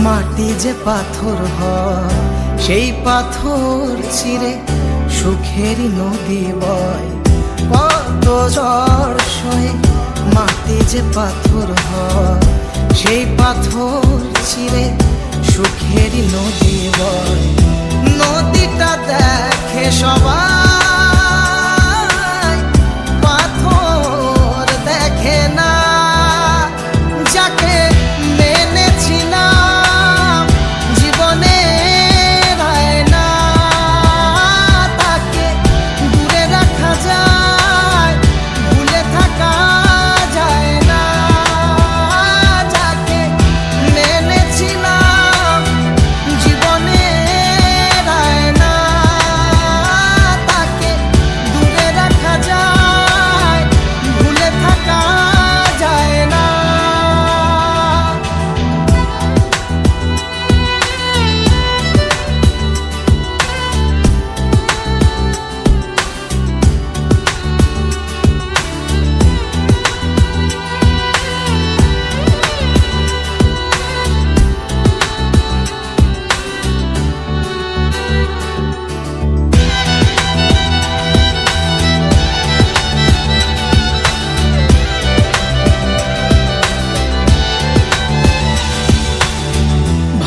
মাটি যে পাথর হয় সেই পাথর চিরে সুখেরই নদী বয়। কত ঝড় সয়ে মাটি যে পাথর হয় সেই পাথর চিরে সুখেরই নদী বয়। নদীটা দেখে সবাই, পাথর দেখে না। যাকে মেনেছিলাম জীবনের আয়না, তাকে দূরে রাখা যায়, ভুলে থাকা যায় না। যাকে মেনেছিলাম জীবনের আয়না, তাকে দূরে রাখা যায়, ভুলে থাকা যায় না।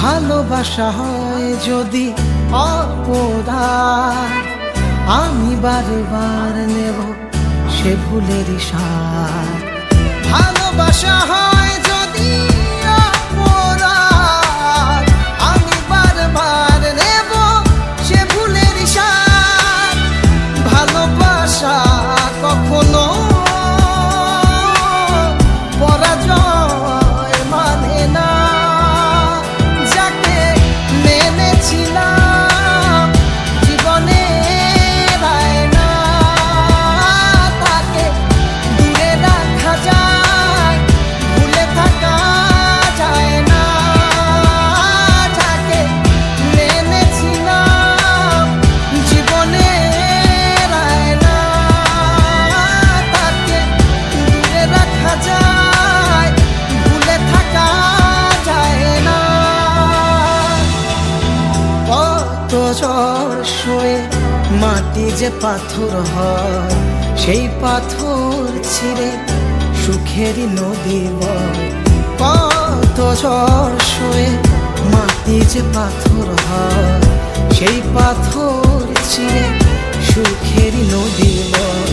ভালোবাসা হয় যদি অপরাধ, আমি বারবার নেব সে ভুলেরই সাথ। ভালোবাসা হয় যদি অপরাধ, আমি বারবার নেব সে ভুলেরই সাথ। ভালোবাসা কখনো পরাজয় মানে না। ছিলাম জীবনের আয়না, তাকে দূরে রাখা যায়, ভুলে থাকা যায় না। যাকে মেনেছিলাম জীবনের আয়না, তাকে দূরে রাখা যায়, ভুলে থাকা যায় না। কত ঝড় সয়ে মাটি যে পাথর হয় সেই পাথর ছিঁড়ে সুখেরই নদী বয়। কত ঝড় সয়ে মাটি যে পাথর হয় সেই পাথর ছিঁড়ে সুখেরই নদী বয়।